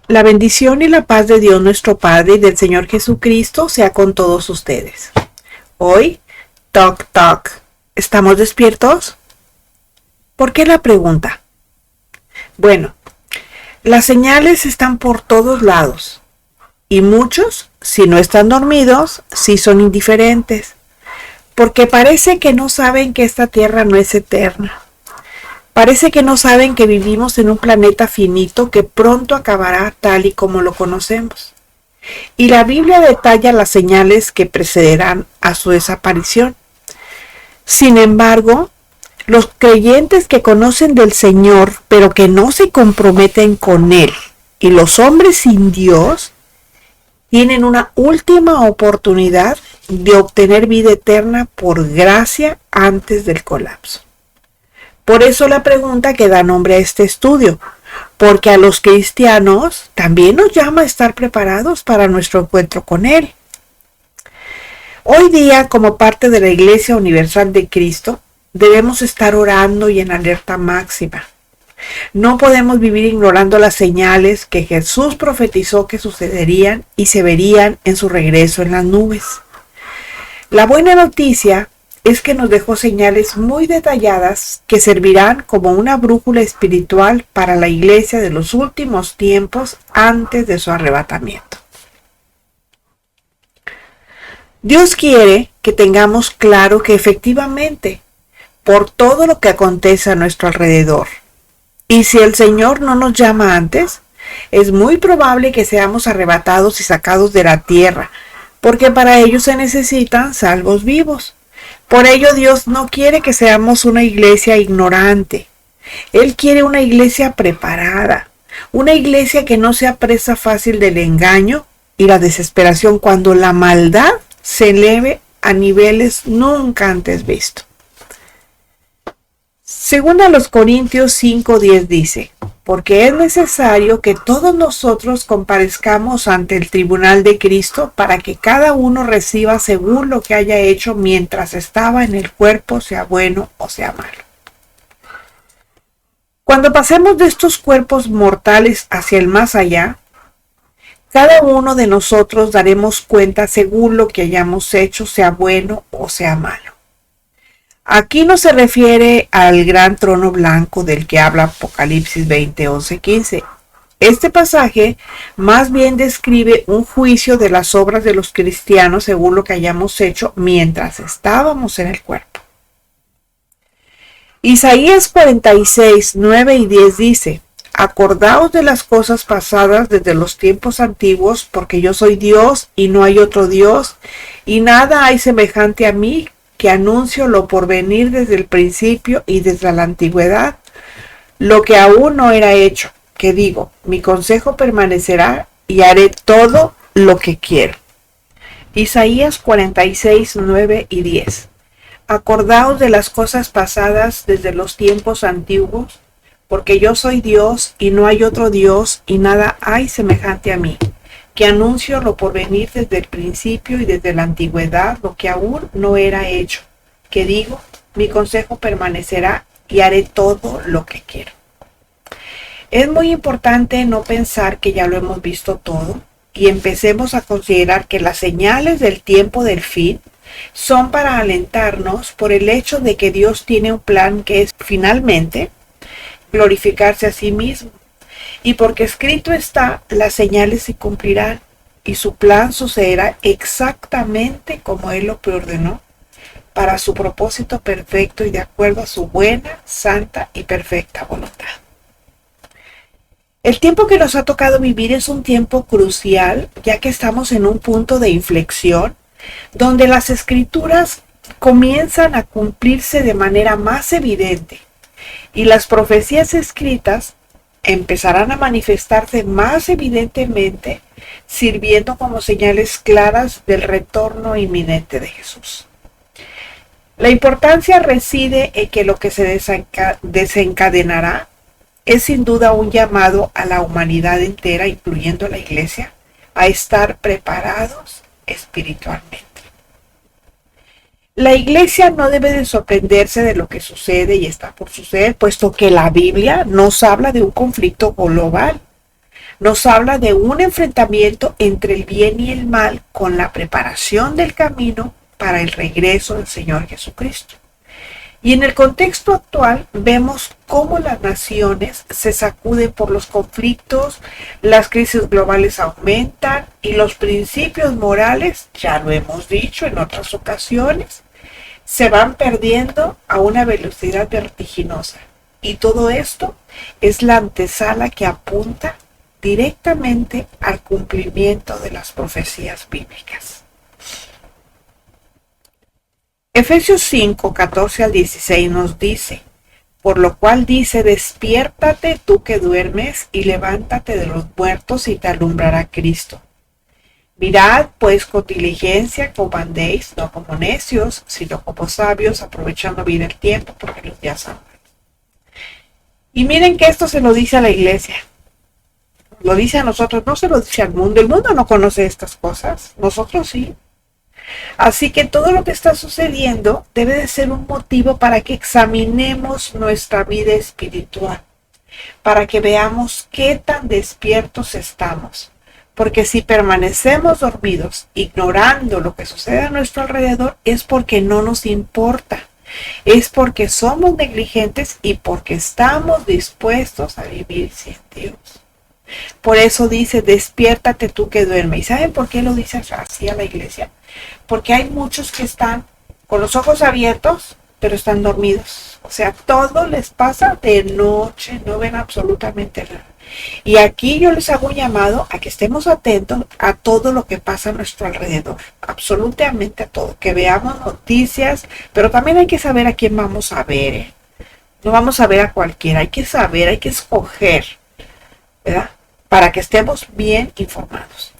La bendición y la paz de Dios nuestro Padre y del Señor Jesucristo sea con todos ustedes. Hoy, Toc Toc, ¿estamos despiertos? ¿Por qué la pregunta? Bueno, las señales están por todos lados y muchos, si no están dormidos, sí son indiferentes, porque parece que no saben que esta tierra no es eterna. Parece que no saben que vivimos en un planeta finito que pronto acabará tal y como lo conocemos. Y la Biblia detalla las señales que precederán a su desaparición. Sin embargo, los creyentes que conocen del Señor, pero que no se comprometen con Él, y los hombres sin Dios, tienen una última oportunidad de obtener vida eterna por gracia antes del colapso. Por eso la pregunta que da nombre a este estudio, porque a los cristianos también nos llama a estar preparados para nuestro encuentro con Él. Hoy día, como parte de la Iglesia Universal de Cristo, debemos estar orando y en alerta máxima. No podemos vivir ignorando las señales que Jesús profetizó que sucederían y se verían en su regreso en las nubes. La buena noticia es que nos dejó señales muy detalladas que servirán como una brújula espiritual para la iglesia de los últimos tiempos antes de su arrebatamiento. Dios quiere que tengamos claro que efectivamente, por todo lo que acontece a nuestro alrededor, y si el Señor no nos llama antes, es muy probable que seamos arrebatados y sacados de la tierra, porque para ello se necesitan salvos vivos. Por ello Dios no quiere que seamos una iglesia ignorante. Él quiere una iglesia preparada, una iglesia que no sea presa fácil del engaño y la desesperación cuando la maldad se eleve a niveles nunca antes vistos. Según a los Corintios 5:10 dice, porque es necesario que todos nosotros comparezcamos ante el tribunal de Cristo para que cada uno reciba según lo que haya hecho mientras estaba en el cuerpo, sea bueno o sea malo. Cuando pasemos de estos cuerpos mortales hacia el más allá, cada uno de nosotros daremos cuenta según lo que hayamos hecho, sea bueno o sea malo. Aquí no se refiere al gran trono blanco del que habla Apocalipsis 20, 11, 15. Este pasaje más bien describe un juicio de las obras de los cristianos según lo que hayamos hecho mientras estábamos en el cuerpo. Isaías 46, 9 y 10 dice, acordaos de las cosas pasadas desde los tiempos antiguos, porque yo soy Dios y no hay otro Dios, y nada hay semejante a mí, que anuncio lo por venir desde el principio y desde la antigüedad, lo que aún no era hecho, que digo, mi consejo permanecerá y haré todo lo que quiero. Isaías 46, 9 y 10. Acordaos de las cosas pasadas desde los tiempos antiguos, porque yo soy Dios y no hay otro Dios y nada hay semejante a mí, que anuncio lo por venir desde el principio y desde la antigüedad, lo que aún no era hecho, que digo, mi consejo permanecerá y haré todo lo que quiero. Es muy importante no pensar que ya lo hemos visto todo y empecemos a considerar que las señales del tiempo del fin son para alentarnos por el hecho de que Dios tiene un plan que es finalmente glorificarse a sí mismo. Y porque escrito está, las señales se cumplirán y su plan sucederá exactamente como Él lo preordenó para su propósito perfecto y de acuerdo a su buena, santa y perfecta voluntad. El tiempo que nos ha tocado vivir es un tiempo crucial, ya que estamos en un punto de inflexión donde las escrituras comienzan a cumplirse de manera más evidente y las profecías escritas empezarán a manifestarse más evidentemente, sirviendo como señales claras del retorno inminente de Jesús. La importancia reside en que lo que se desencadenará es sin duda un llamado a la humanidad entera, incluyendo la Iglesia, a estar preparados espiritualmente. La Iglesia no debe de sorprenderse de lo que sucede y está por suceder, puesto que la Biblia nos habla de un conflicto global. Nos habla de un enfrentamiento entre el bien y el mal con la preparación del camino para el regreso del Señor Jesucristo. Y en el contexto actual vemos cómo las naciones se sacuden por los conflictos, las crisis globales aumentan y los principios morales, ya lo hemos dicho en otras ocasiones, se van perdiendo a una velocidad vertiginosa. Y todo esto es la antesala que apunta directamente al cumplimiento de las profecías bíblicas. Efesios 5, 14 al 16 nos dice, por lo cual dice, despiértate tú que duermes y levántate de los muertos y te alumbrará Cristo. Mirad pues con diligencia como andéis, no como necios, sino como sabios, aprovechando bien el tiempo, porque los días son malos. Y miren que esto se lo dice a la iglesia, lo dice a nosotros, no se lo dice al mundo. El mundo no conoce estas cosas, nosotros sí. Así que todo lo que está sucediendo debe de ser un motivo para que examinemos nuestra vida espiritual, para que veamos qué tan despiertos estamos. Porque si permanecemos dormidos, ignorando lo que sucede a nuestro alrededor, es porque no nos importa. Es porque somos negligentes y porque estamos dispuestos a vivir sin Dios. Por eso dice, despiértate tú que duermes. ¿Y saben por qué lo dice así a la iglesia? Porque hay muchos que están con los ojos abiertos, pero están dormidos. O sea, todo les pasa de noche, no ven absolutamente nada. Y aquí yo les hago un llamado a que estemos atentos a todo lo que pasa a nuestro alrededor, absolutamente a todo, que veamos noticias, pero también hay que saber a quién vamos a ver, ¿eh? No vamos a ver a cualquiera, hay que saber, hay que escoger, ¿verdad? Para que estemos bien informados.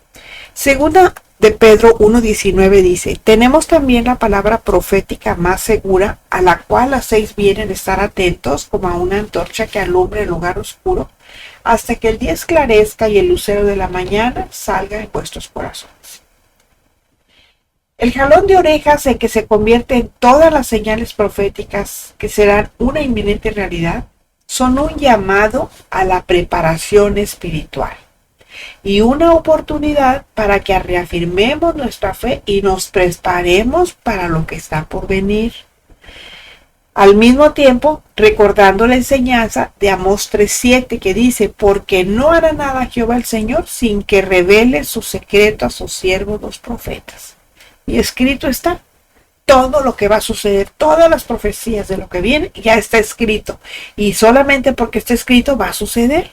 Segunda de Pedro 1:19 dice, tenemos también la palabra profética más segura, a la cual hacéis bien en estar atentos como a una antorcha que alumbre el lugar oscuro, hasta que el día esclarezca y el lucero de la mañana salga en vuestros corazones. El jalón de orejas en que se convierte en todas las señales proféticas que serán una inminente realidad, son un llamado a la preparación espiritual y una oportunidad para que reafirmemos nuestra fe y nos preparemos para lo que está por venir. Al mismo tiempo, recordando la enseñanza de Amós 3:7 que dice, porque no hará nada Jehová el Señor sin que revele su secreto a sus siervos los profetas. Y escrito está. Todo lo que va a suceder, todas las profecías de lo que viene, ya está escrito. Y solamente porque está escrito va a suceder.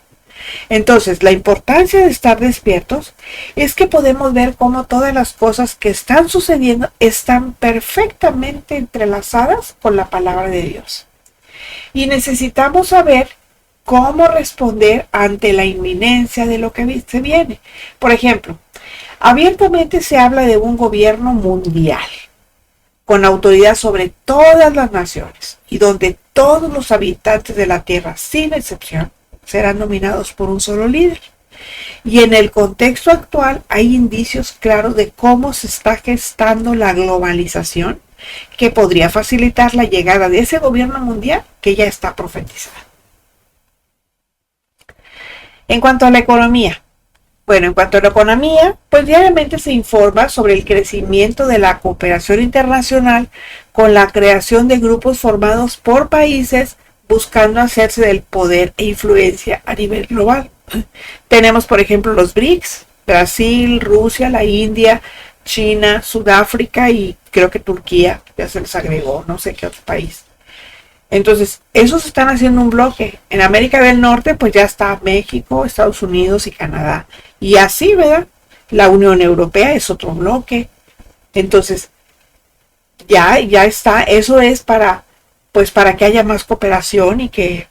Entonces, la importancia de estar despiertos es que podemos ver cómo todas las cosas que están sucediendo están perfectamente entrelazadas con la palabra de Dios. Y necesitamos saber cómo responder ante la inminencia de lo que se viene. Por ejemplo, abiertamente se habla de un gobierno mundial, con autoridad sobre todas las naciones, y donde todos los habitantes de la tierra, sin excepción, serán dominados por un solo líder. Y en el contexto actual hay indicios claros de cómo se está gestando la globalización, que podría facilitar la llegada de ese gobierno mundial que ya está profetizado. En cuanto a la economía, pues diariamente se informa sobre el crecimiento de la cooperación internacional con la creación de grupos formados por países buscando hacerse del poder e influencia a nivel global. Tenemos, por ejemplo, los BRICS, Brasil, Rusia, la India, China, Sudáfrica y creo que Turquía, ya se les agregó, no sé qué otro país. Entonces, esos están haciendo un bloque. En América del Norte, pues ya está México, Estados Unidos y Canadá. Y así, ¿verdad? La Unión Europea es otro bloque. Entonces, ya está. Eso es para que haya más cooperación y que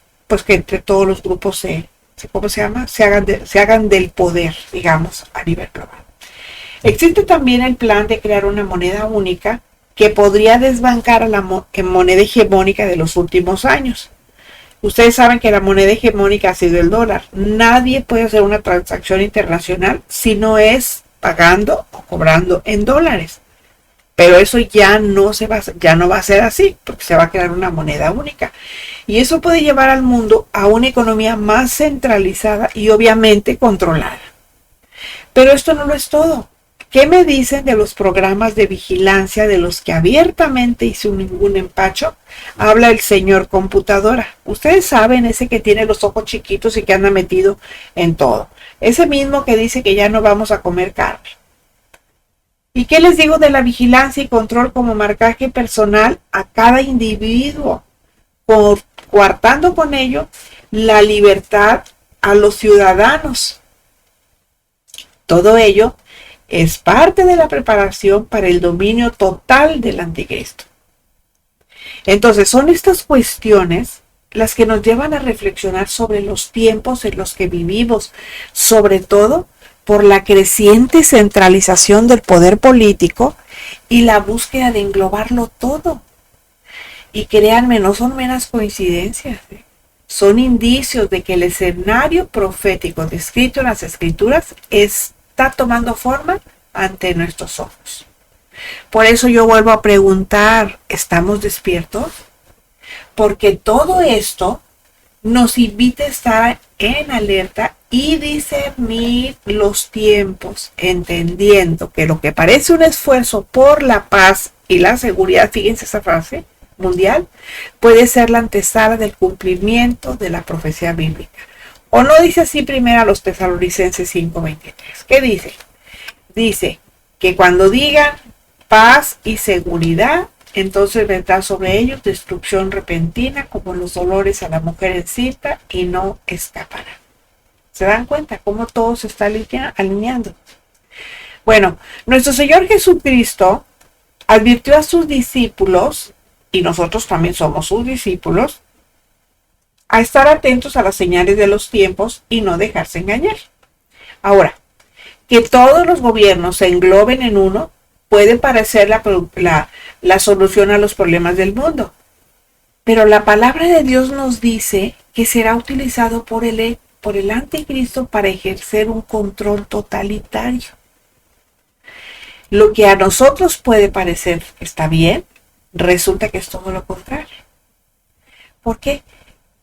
entre todos los grupos se hagan del poder, digamos, a nivel global. Existe también el plan de crear una moneda única que podría desbancar a la moneda hegemónica de los últimos años. Ustedes saben que la moneda hegemónica ha sido el dólar. Nadie puede hacer una transacción internacional si no es pagando o cobrando en dólares. Pero eso ya no va a ser así, porque se va a crear una moneda única. Y eso puede llevar al mundo a una economía más centralizada y obviamente controlada. Pero esto no lo es todo. ¿Qué me dicen de los programas de vigilancia de los que abiertamente y sin ningún empacho habla el señor computadora? Ustedes saben, ese que tiene los ojos chiquitos y que anda metido en todo. Ese mismo que dice que ya no vamos a comer carne. ¿Y qué les digo de la vigilancia y control como marcaje personal a cada individuo? Coartando con ello la libertad a los ciudadanos. Todo ello es parte de la preparación para el dominio total del anticristo. Entonces, son estas cuestiones las que nos llevan a reflexionar sobre los tiempos en los que vivimos, sobre todo por la creciente centralización del poder político y la búsqueda de englobarlo todo. Y créanme, no son meras coincidencias, son indicios de que el escenario profético descrito en las Escrituras está tomando forma ante nuestros ojos. Por eso yo vuelvo a preguntar, ¿estamos despiertos? Porque todo esto nos invita a estar en alerta y discernir los tiempos, entendiendo que lo que parece un esfuerzo por la paz y la seguridad, fíjense esa frase, mundial, puede ser la antesala del cumplimiento de la profecía bíblica. ¿O no dice así primero a los Tesalonicenses 5:23? ¿Qué dice? Dice que cuando digan paz y seguridad, entonces vendrá sobre ellos destrucción repentina como los dolores a la mujer encinta y no escapará. ¿Se dan cuenta cómo todo se está alineando? Bueno, nuestro Señor Jesucristo advirtió a sus discípulos, y nosotros también somos sus discípulos, a estar atentos a las señales de los tiempos y no dejarse engañar. Ahora, que todos los gobiernos se engloben en uno puede parecer la solución a los problemas del mundo. Pero la palabra de Dios nos dice que será utilizado por el anticristo para ejercer un control totalitario. Lo que a nosotros puede parecer que está bien, resulta que es todo lo contrario. ¿Por qué?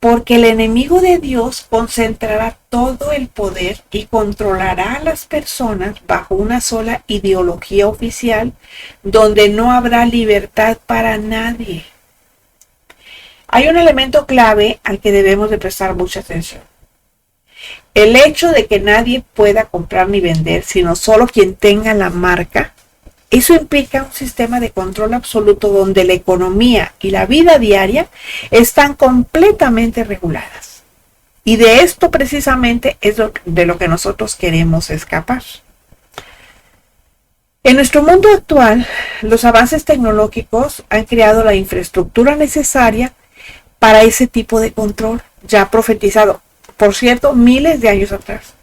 Porque el enemigo de Dios concentrará todo el poder y controlará a las personas bajo una sola ideología oficial, donde no habrá libertad para nadie. Hay un elemento clave al que debemos de prestar mucha atención. El hecho de que nadie pueda comprar ni vender, sino solo quien tenga la marca, eso implica un sistema de control absoluto donde la economía y la vida diaria están completamente reguladas. Y de esto precisamente es de lo que nosotros queremos escapar. En nuestro mundo actual, los avances tecnológicos han creado la infraestructura necesaria para ese tipo de control, ya profetizado, por cierto, miles de años atrás.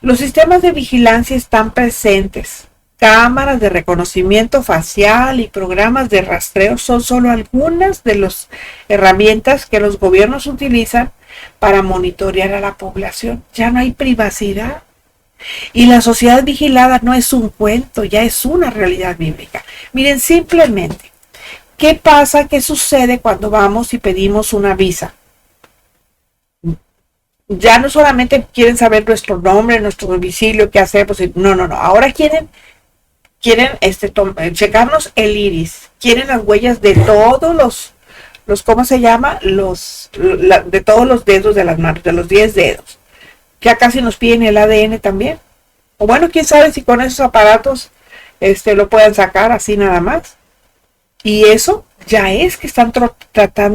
Los sistemas de vigilancia están presentes. Cámaras de reconocimiento facial y programas de rastreo son solo algunas de las herramientas que los gobiernos utilizan para monitorear a la población. Ya no hay privacidad. Y la sociedad vigilada no es un cuento, ya es una realidad bíblica. Miren, simplemente, ¿qué pasa? ¿Qué sucede cuando vamos y pedimos una visa? Ya no solamente quieren saber nuestro nombre, nuestro domicilio, qué hacemos. No. Ahora quieren checarnos el iris, quieren las huellas de todos los ¿cómo se llama? De todos los dedos de las manos, de los 10 dedos. Que acá sí nos piden el ADN también. O bueno, quién sabe si con esos aparatos lo puedan sacar así nada más. Y eso ya es que están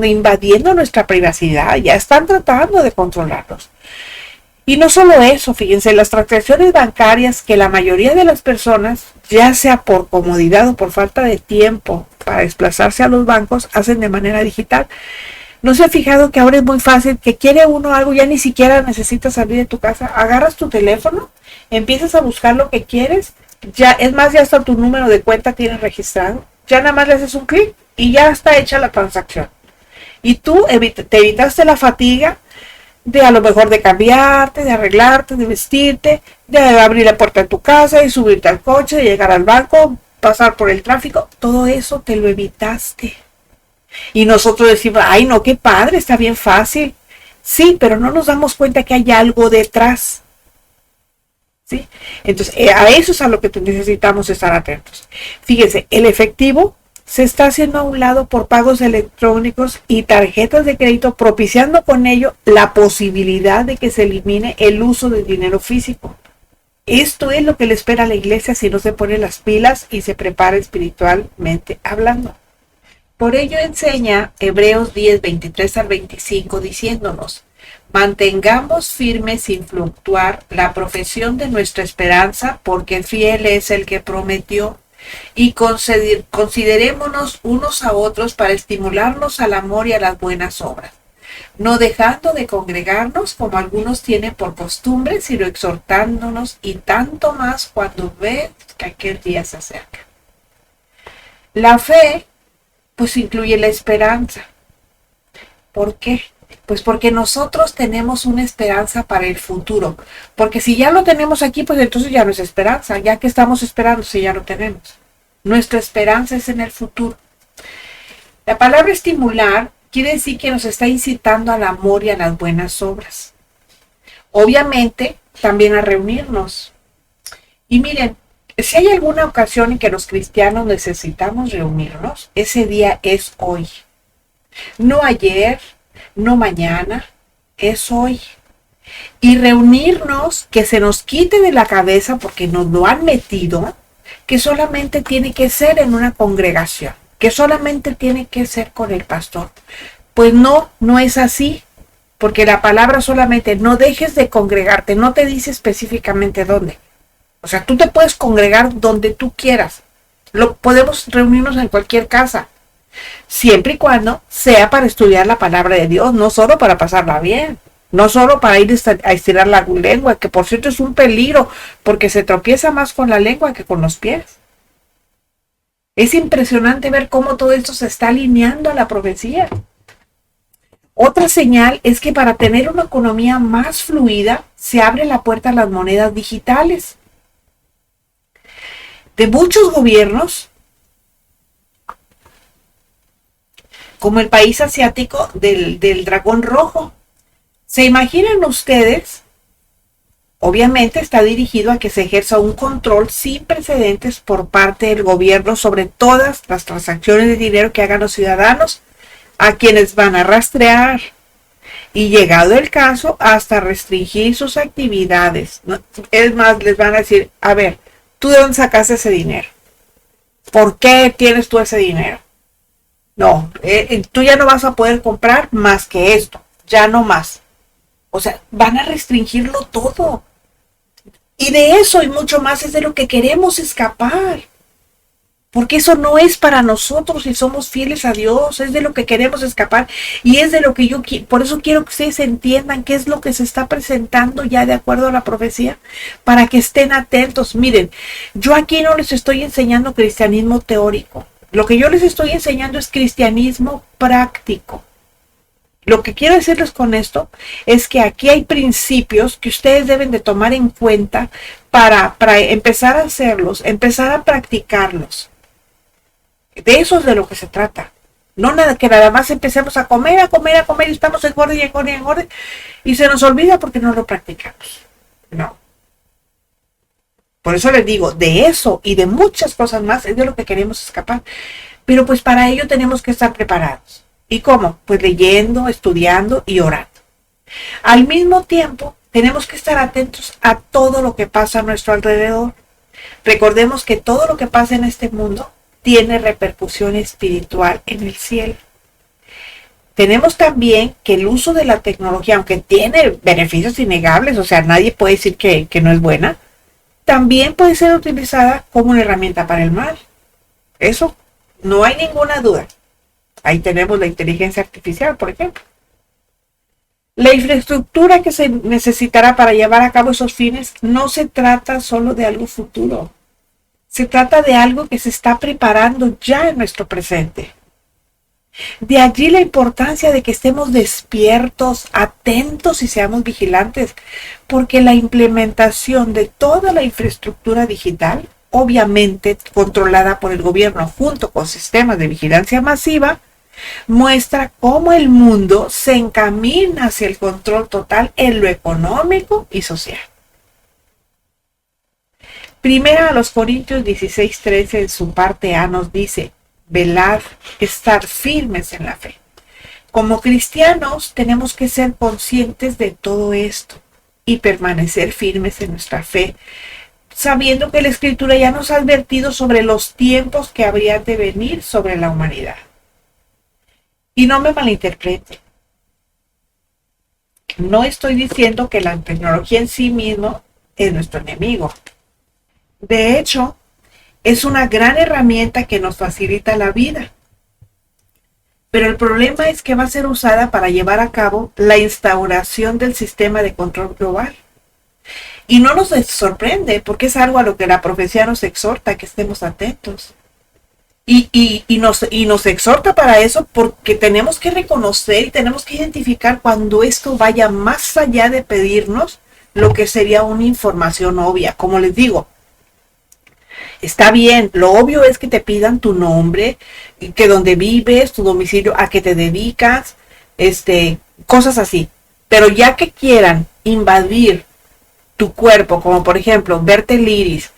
invadiendo nuestra privacidad, ya están tratando de controlarnos. Y no solo eso, fíjense, las transacciones bancarias que la mayoría de las personas, ya sea por comodidad o por falta de tiempo para desplazarse a los bancos, hacen de manera digital. ¿No se ha fijado que ahora es muy fácil, que quiere uno algo, ya ni siquiera necesitas salir de tu casa? Agarras tu teléfono, empiezas a buscar lo que quieres, ya hasta tu número de cuenta tienes registrado, ya nada más le haces un clic y ya está hecha la transacción. Y tú te evitaste la fatiga de a lo mejor de cambiarte, de arreglarte, de vestirte, de abrir la puerta de tu casa y subirte al coche, de llegar al banco, pasar por el tráfico, todo eso te lo evitaste. Y nosotros decimos, ay no, qué padre, está bien fácil. Sí, pero no nos damos cuenta que hay algo detrás. ¿Sí? Entonces, a eso es a lo que necesitamos estar atentos. Fíjense, el efectivo se está haciendo a un lado por pagos electrónicos y tarjetas de crédito, propiciando con ello la posibilidad de que se elimine el uso del dinero físico. Esto es lo que le espera a la iglesia si no se pone las pilas y se prepara espiritualmente hablando. Por ello enseña Hebreos 10, 23 al 25, diciéndonos: mantengamos firme sin fluctuar la profesión de nuestra esperanza, porque fiel es el que prometió. Y considerémonos unos a otros para estimularnos al amor y a las buenas obras, no dejando de congregarnos como algunos tienen por costumbre, sino exhortándonos, y tanto más cuando ves que aquel día se acerca. La fe, pues, incluye la esperanza. ¿Por qué? Pues porque nosotros tenemos una esperanza para el futuro. Porque si ya lo tenemos aquí, pues entonces ya no es esperanza. Ya que estamos esperando si ya lo tenemos. Nuestra esperanza es en el futuro. La palabra estimular quiere decir que nos está incitando al amor y a las buenas obras. Obviamente, también a reunirnos. Y miren, si hay alguna ocasión en que los cristianos necesitamos reunirnos, ese día es hoy. No ayer, no mañana, es hoy. Y reunirnos, que se nos quite de la cabeza, porque nos lo han metido, que solamente tiene que ser en una congregación, que solamente tiene que ser con el pastor. Pues no, no es así, porque la palabra solamente no dejes de congregarte, no te dice específicamente dónde. O sea, tú te puedes congregar donde tú quieras. Podemos reunirnos en cualquier casa, siempre y cuando sea para estudiar la palabra de Dios, no solo para pasarla bien, no solo para ir a estirar la lengua, que por cierto es un peligro, porque se tropieza más con la lengua que con los pies. Es impresionante ver cómo todo esto se está alineando a la profecía. Otra señal es que para tener una economía más fluida, se abre la puerta a las monedas digitales. De muchos gobiernos, como el país asiático del dragón rojo. ¿Se imaginan ustedes? Obviamente está dirigido a que se ejerza un control sin precedentes por parte del gobierno sobre todas las transacciones de dinero que hagan los ciudadanos, a quienes van a rastrear y, llegado el caso, hasta restringir sus actividades. Es más, les van a decir, a ver, ¿tú de dónde sacaste ese dinero? ¿Por qué tienes tú ese dinero? No, tú ya no vas a poder comprar más que esto, ya no más. O sea, van a restringirlo todo. Y de eso y mucho más es de lo que queremos escapar. Porque eso no es para nosotros si somos fieles a Dios, es de lo que queremos escapar. Y es de lo que por eso quiero que ustedes entiendan qué es lo que se está presentando ya de acuerdo a la profecía, para que estén atentos. Miren, yo aquí no les estoy enseñando cristianismo teórico. Lo que yo les estoy enseñando es cristianismo práctico. Lo que quiero decirles con esto es que aquí hay principios que ustedes deben de tomar en cuenta para empezar a hacerlos, empezar a practicarlos. De eso es de lo que se trata. No nada que nada más empecemos a comer y estamos engorde y se nos olvida porque no lo practicamos. No. Por eso les digo, de eso y de muchas cosas más es de lo que queremos escapar. Pero pues para ello tenemos que estar preparados. ¿Y cómo? Pues leyendo, estudiando y orando. Al mismo tiempo, tenemos que estar atentos a todo lo que pasa a nuestro alrededor. Recordemos que todo lo que pasa en este mundo tiene repercusión espiritual en el cielo. Tenemos también que el uso de la tecnología, aunque tiene beneficios innegables, o sea, nadie puede decir que no es buena, también puede ser utilizada como una herramienta para el mal. Eso no hay ninguna duda. Ahí tenemos la inteligencia artificial, por ejemplo. La infraestructura que se necesitará para llevar a cabo esos fines no se trata solo de algo futuro. Se trata de algo que se está preparando ya en nuestro presente. De allí la importancia de que estemos despiertos, atentos y seamos vigilantes, porque la implementación de toda la infraestructura digital obviamente controlada por el gobierno junto con sistemas de vigilancia masiva, muestra cómo el mundo se encamina hacia el control total en lo económico y social. Primera a los Corintios 16:13 en su parte A nos dice: velad, estar firmes en la fe. Como cristianos tenemos que ser conscientes de todo esto y permanecer firmes en nuestra fe, sabiendo que la Escritura ya nos ha advertido sobre los tiempos que habrían de venir sobre la humanidad. Y no me malinterprete. No estoy diciendo que la tecnología en sí mismo es nuestro enemigo. De hecho, es una gran herramienta que nos facilita la vida. Pero el problema es que va a ser usada para llevar a cabo la instauración del sistema de control global. Y no nos sorprende, porque es algo a lo que la profecía nos exhorta, que estemos atentos. Y nos exhorta para eso porque tenemos que reconocer y tenemos que identificar cuando esto vaya más allá de pedirnos lo que sería una información obvia. Como les digo, está bien, lo obvio es que te pidan tu nombre, que dónde vives, tu domicilio, a qué te dedicas, cosas así. Pero ya que quieran invadir tu cuerpo, como por ejemplo verte el iris,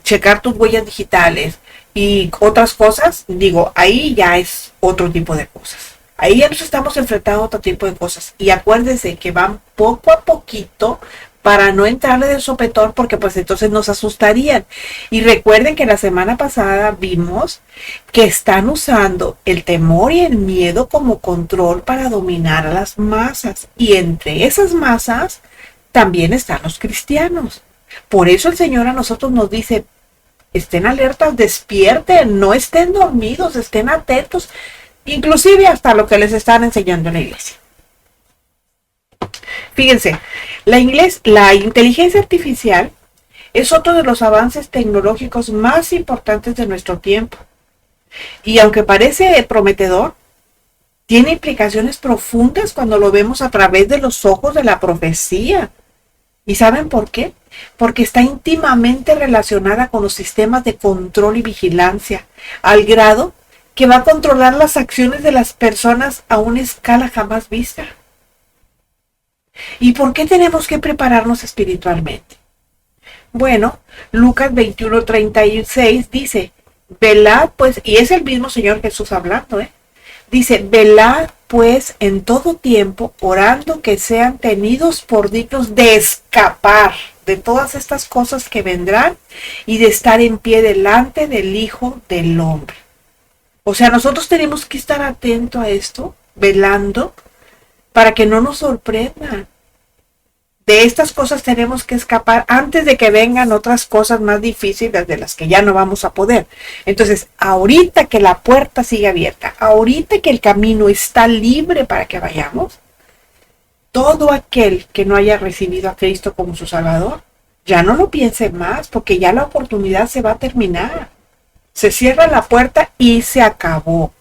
checar tus huellas digitales y otras cosas, digo, ahí ya es otro tipo de cosas. Ahí ya nos estamos enfrentando a otro tipo de cosas. Y acuérdense que van poco a poquito para no entrarle de sopetón, porque pues entonces nos asustarían. Y recuerden que la semana pasada vimos que están usando el temor y el miedo como control para dominar a las masas. Y entre esas masas también están los cristianos. Por eso el Señor a nosotros nos dice: estén alertas, despierten, no estén dormidos, estén atentos, inclusive hasta lo que les están enseñando en la iglesia. Fíjense, la inteligencia artificial es otro de los avances tecnológicos más importantes de nuestro tiempo. Y aunque parece prometedor, tiene implicaciones profundas cuando lo vemos a través de los ojos de la profecía. ¿Y saben por qué? Porque está íntimamente relacionada con los sistemas de control y vigilancia, al grado que va a controlar las acciones de las personas a una escala jamás vista. ¿Y por qué tenemos que prepararnos espiritualmente? Bueno, Lucas 21:36 dice: velad pues, y es el mismo Señor Jesús hablando, dice: velad pues en todo tiempo, orando que sean tenidos por dignos de escapar de todas estas cosas que vendrán y de estar en pie delante del Hijo del Hombre. O sea, nosotros tenemos que estar atentos a esto, velando, para que no nos sorprendan. De estas cosas tenemos que escapar antes de que vengan otras cosas más difíciles de las que ya no vamos a poder. Entonces, ahorita que la puerta sigue abierta, ahorita que el camino está libre para que vayamos, todo aquel que no haya recibido a Cristo como su Salvador, ya no lo piense más, porque ya la oportunidad se va a terminar. Se cierra la puerta y se acabó.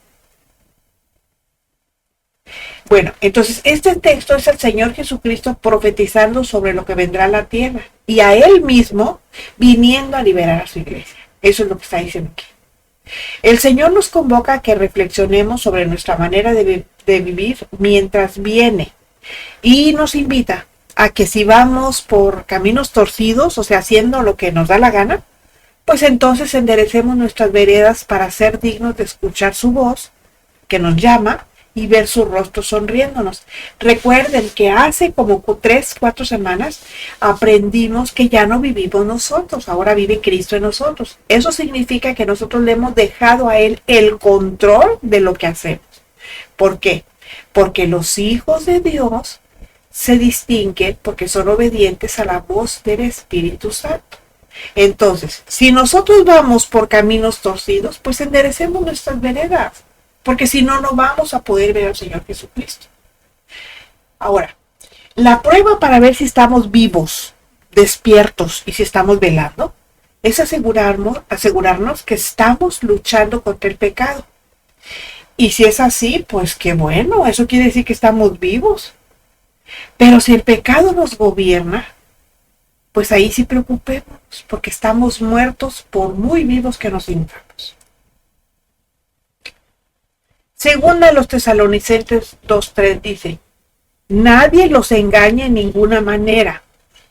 Bueno, entonces este texto es el Señor Jesucristo profetizando sobre lo que vendrá a la tierra y a Él mismo viniendo a liberar a su iglesia. Eso es lo que está diciendo aquí. El Señor nos convoca a que reflexionemos sobre nuestra manera de vivir mientras viene y nos invita a que si vamos por caminos torcidos, o sea, haciendo lo que nos da la gana, pues entonces enderecemos nuestras veredas para ser dignos de escuchar su voz que nos llama y ver su rostro sonriéndonos. Recuerden que hace como 3-4 semanas aprendimos que ya no vivimos nosotros, ahora vive Cristo en nosotros. Eso significa que nosotros le hemos dejado a Él el control de lo que hacemos. ¿Por qué? Porque los hijos de Dios se distinguen porque son obedientes a la voz del Espíritu Santo. Entonces, si nosotros vamos por caminos torcidos, pues enderecemos nuestras veredas, porque si no, no vamos a poder ver al Señor Jesucristo. Ahora, la prueba para ver si estamos vivos, despiertos y si estamos velando, es asegurarnos que estamos luchando contra el pecado. Y si es así, pues qué bueno, eso quiere decir que estamos vivos. Pero si el pecado nos gobierna, pues ahí sí preocupémonos, porque estamos muertos por muy vivos que nos sintamos. Segunda a los Tesalonicenses 2:3 dice: nadie los engañe en ninguna manera,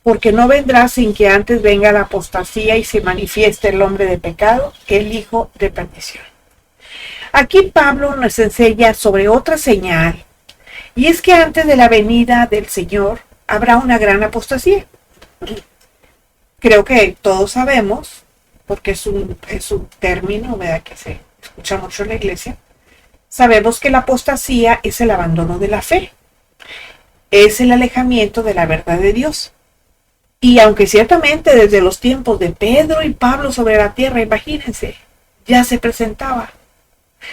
porque no vendrá sin que antes venga la apostasía y se manifieste el hombre de pecado, el hijo de perdición. Aquí Pablo nos enseña sobre otra señal, y es que antes de la venida del Señor habrá una gran apostasía. Creo que todos sabemos, porque es un término, ¿verdad?, que se escucha mucho en la iglesia. Sabemos que la apostasía es el abandono de la fe, es el alejamiento de la verdad de Dios. Y aunque ciertamente desde los tiempos de Pedro y Pablo sobre la tierra, imagínense, ya se presentaba.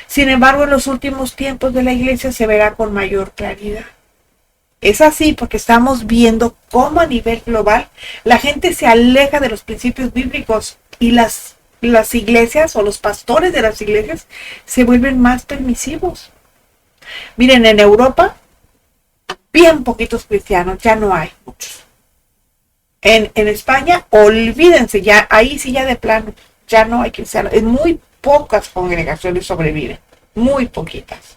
Sin embargo, en los últimos tiempos de la iglesia se verá con mayor claridad. Es así porque estamos viendo cómo a nivel global la gente se aleja de los principios bíblicos y las iglesias o los pastores de las iglesias se vuelven más permisivos. Miren, en Europa, bien poquitos cristianos, ya no hay muchos. En España, olvídense, ya ahí sí ya de plano, ya no hay cristianos. En muy pocas congregaciones sobreviven, muy poquitas.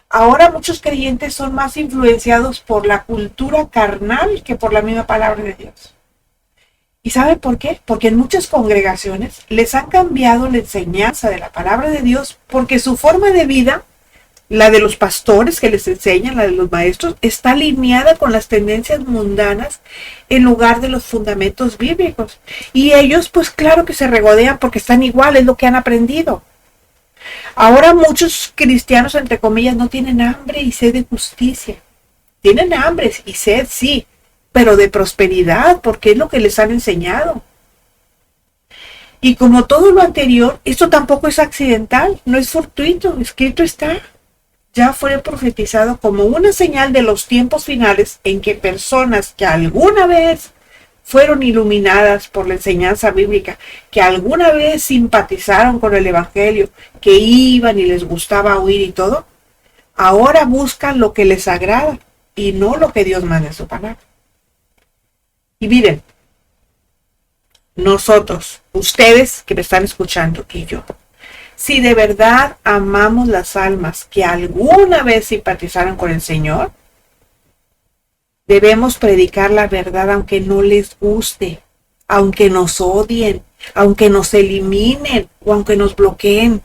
Ahora muchos creyentes son más influenciados por la cultura carnal que por la misma palabra de Dios. ¿Y sabe por qué? Porque en muchas congregaciones les han cambiado la enseñanza de la palabra de Dios porque su forma de vida, la de los pastores que les enseñan, la de los maestros, está alineada con las tendencias mundanas en lugar de los fundamentos bíblicos. Y ellos, pues claro que se regodean porque están igual, es lo que han aprendido. Ahora muchos cristianos, entre comillas, no tienen hambre y sed de justicia. Tienen hambre y sed, sí, pero de prosperidad, porque es lo que les han enseñado. Y como todo lo anterior, esto tampoco es accidental, no es fortuito, escrito está. Ya fue profetizado como una señal de los tiempos finales en que personas que alguna vez fueron iluminadas por la enseñanza bíblica, que alguna vez simpatizaron con el evangelio, que iban y les gustaba oír y todo, ahora buscan lo que les agrada y no lo que Dios manda en su palabra. Y miren, nosotros, ustedes que me están escuchando y yo, si de verdad amamos las almas que alguna vez simpatizaron con el Señor, debemos predicar la verdad aunque no les guste, aunque nos odien, aunque nos eliminen o aunque nos bloqueen.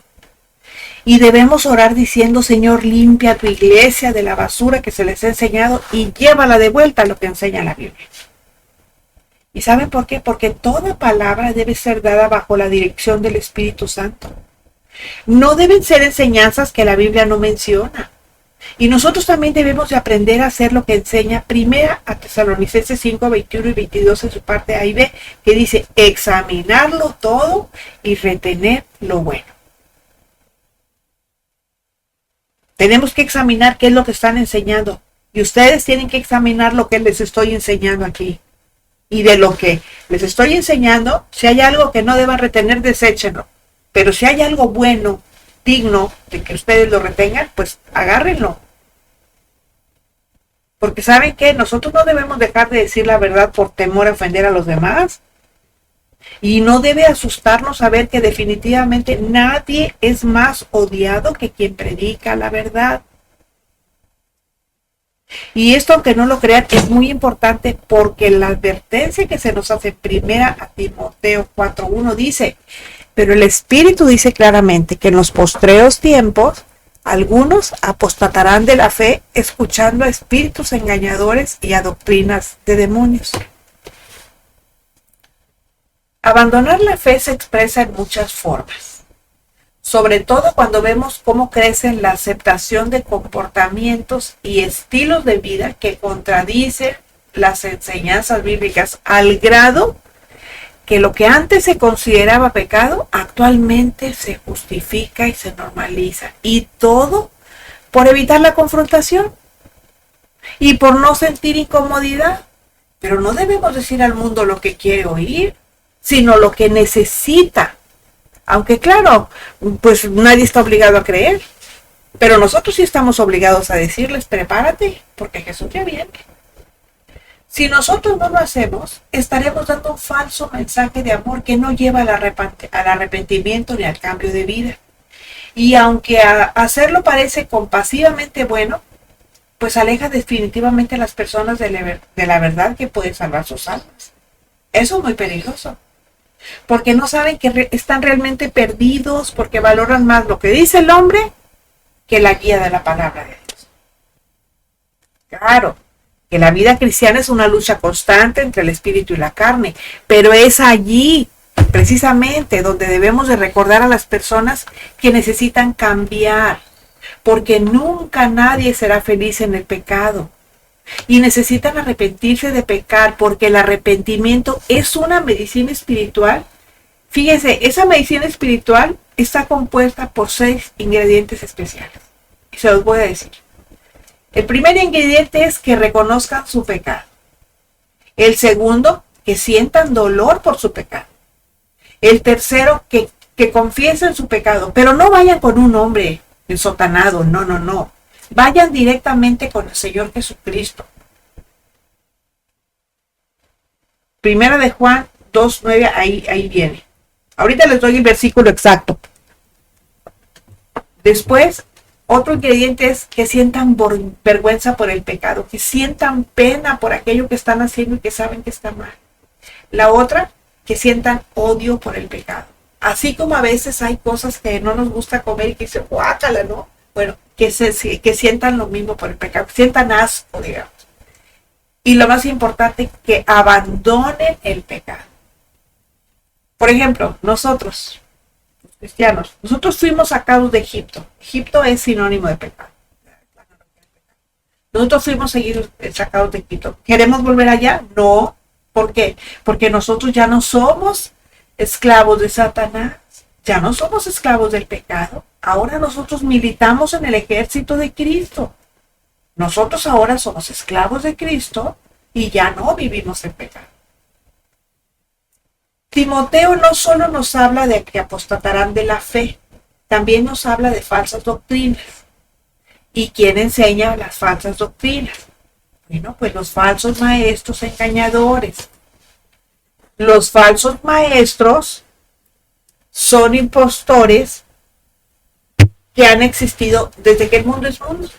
Y debemos orar diciendo: Señor, limpia tu iglesia de la basura que se les ha enseñado y llévala de vuelta a lo que enseña la Biblia. ¿Y saben por qué? Porque toda palabra debe ser dada bajo la dirección del Espíritu Santo. No deben ser enseñanzas que la Biblia no menciona. Y nosotros también debemos de aprender a hacer lo que enseña Primera a Tesalonicenses 5, 21 y 22 en su parte A y B, que dice: examinarlo todo y retener lo bueno. Tenemos que examinar qué es lo que están enseñando. Y ustedes tienen que examinar lo que les estoy enseñando aquí. Y de lo que les estoy enseñando, si hay algo que no deban retener, deséchenlo. Pero si hay algo bueno, digno de que ustedes lo retengan, pues agárrenlo. Porque ¿saben qué? Nosotros no debemos dejar de decir la verdad por temor a ofender a los demás. Y no debe asustarnos saber que definitivamente nadie es más odiado que quien predica la verdad. Y esto, aunque no lo crean, es muy importante porque la advertencia que se nos hace Primera a Timoteo 4:1 dice: pero el Espíritu dice claramente que en los postreros tiempos algunos apostatarán de la fe, escuchando a espíritus engañadores y a doctrinas de demonios. Abandonar la fe se expresa en muchas formas, sobre todo cuando vemos cómo crece la aceptación de comportamientos y estilos de vida que contradicen las enseñanzas bíblicas al grado que lo que antes se consideraba pecado, actualmente se justifica y se normaliza. Y todo por evitar la confrontación y por no sentir incomodidad. Pero no debemos decir al mundo lo que quiere oír, sino lo que necesita. Aunque claro, pues nadie está obligado a creer. Pero nosotros sí estamos obligados a decirles: prepárate, porque Jesús ya viene. Si nosotros no lo hacemos, estaremos dando un falso mensaje de amor que no lleva al arrepentimiento ni al cambio de vida. Y aunque hacerlo parece compasivamente bueno, pues aleja definitivamente a las personas de la verdad que puede salvar sus almas. Eso es muy peligroso, porque no saben que están realmente perdidos, porque valoran más lo que dice el hombre que la guía de la palabra de Dios. Claro, que la vida cristiana es una lucha constante entre el espíritu y la carne, pero es allí precisamente donde debemos de recordar a las personas que necesitan cambiar, porque nunca nadie será feliz en el pecado y necesitan arrepentirse de pecar, porque el arrepentimiento es una medicina espiritual. Fíjese, esa medicina espiritual está compuesta por 6 ingredientes especiales y se los voy a decir. El primer ingrediente es que reconozcan su pecado. El segundo, que sientan dolor por su pecado. El tercero, que confiesen su pecado, pero no vayan con un hombre ensotanado, no. Vayan directamente con el Señor Jesucristo. Primera de Juan 2:9, ahí viene. Ahorita les doy el versículo exacto. Después, otro ingrediente es que sientan vergüenza por el pecado, que sientan pena por aquello que están haciendo y que saben que está mal. La otra, que sientan odio por el pecado. Así como a veces hay cosas que no nos gusta comer y que dicen, guácala, ¿no? Bueno, que sientan lo mismo por el pecado, que sientan asco, digamos. Y lo más importante, que abandonen el pecado. Por ejemplo, nosotros, los cristianos, nosotros fuimos sacados de Egipto. Egipto es sinónimo de pecado. Nosotros fuimos sacados de Egipto. ¿Queremos volver allá? No. ¿Por qué? Porque nosotros ya no somos esclavos de Satanás, ya no somos esclavos del pecado. Ahora nosotros militamos en el ejército de Cristo. Nosotros ahora somos esclavos de Cristo y ya no vivimos en pecado. Timoteo no solo nos habla de que apostatarán de la fe, también nos habla de falsas doctrinas. ¿Y quién enseña las falsas doctrinas? Bueno, pues los falsos maestros engañadores. Los falsos maestros son impostores que han existido desde que el mundo es mundo.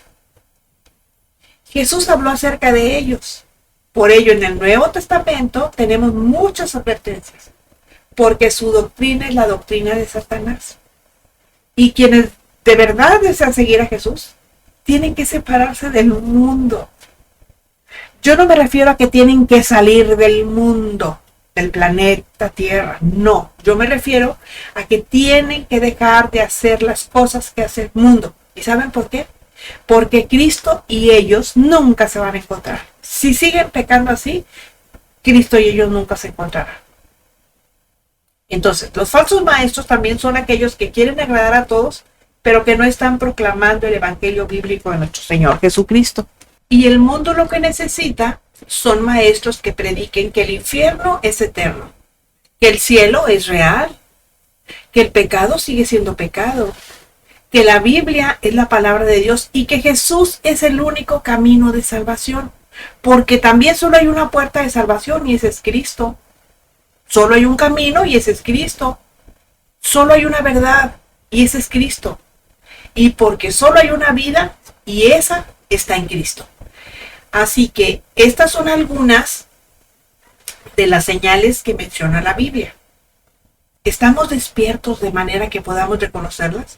Jesús habló acerca de ellos. Por ello, en el Nuevo Testamento tenemos muchas advertencias, porque su doctrina es la doctrina de Satanás. Y quienes de verdad desean seguir a Jesús, tienen que separarse del mundo. Yo no me refiero a que tienen que salir del mundo, del planeta Tierra. No, yo me refiero a que tienen que dejar de hacer las cosas que hace el mundo. ¿Y saben por qué? Porque Cristo y ellos nunca se van a encontrar. Si siguen pecando así, Cristo y ellos nunca se encontrarán. Entonces, los falsos maestros también son aquellos que quieren agradar a todos, pero que no están proclamando el evangelio bíblico de nuestro Señor Jesucristo. Y el mundo lo que necesita son maestros que prediquen que el infierno es eterno, que el cielo es real, que el pecado sigue siendo pecado, que la Biblia es la palabra de Dios y que Jesús es el único camino de salvación, porque también solo hay una puerta de salvación y ese es Cristo. Solo hay un camino y ese es Cristo. Solo hay una verdad y ese es Cristo. Y porque solo hay una vida y esa está en Cristo. Así que estas son algunas de las señales que menciona la Biblia. ¿Estamos despiertos de manera que podamos reconocerlas?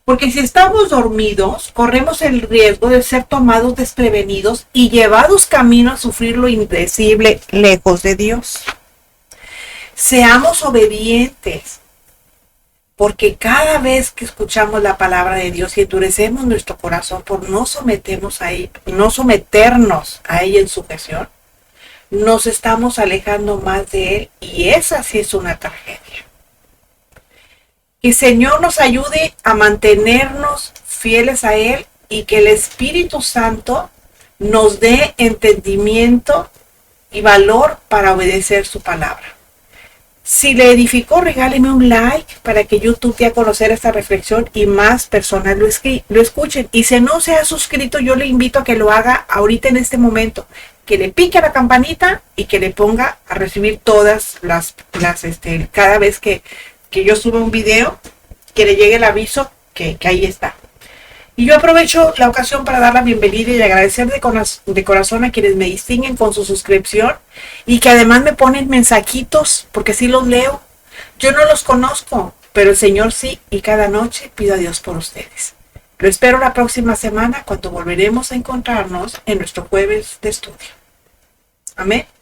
Porque si estamos dormidos, corremos el riesgo de ser tomados desprevenidos y llevados camino a sufrir lo indecible lejos de Dios. Seamos obedientes, porque cada vez que escuchamos la palabra de Dios y endurecemos nuestro corazón por no someternos a ella en sujeción, nos estamos alejando más de Él y esa sí es una tragedia. Que el Señor nos ayude a mantenernos fieles a Él y que el Espíritu Santo nos dé entendimiento y valor para obedecer su palabra. Si le edificó, regáleme un like para que YouTube dé a conocer esta reflexión y más personas lo escuchen. Y si no se ha suscrito, yo le invito a que lo haga ahorita en este momento. que le pique a la campanita y que le ponga a recibir todas cada vez que yo suba un video, que le llegue el aviso que ahí está. Y yo aprovecho la ocasión para dar la bienvenida y agradecer de corazón a quienes me distinguen con su suscripción y que además me ponen mensajitos, porque sí los leo. Yo no los conozco, pero el Señor sí, y cada noche pido a Dios por ustedes. Lo espero la próxima semana cuando volveremos a encontrarnos en nuestro jueves de estudio. Amén.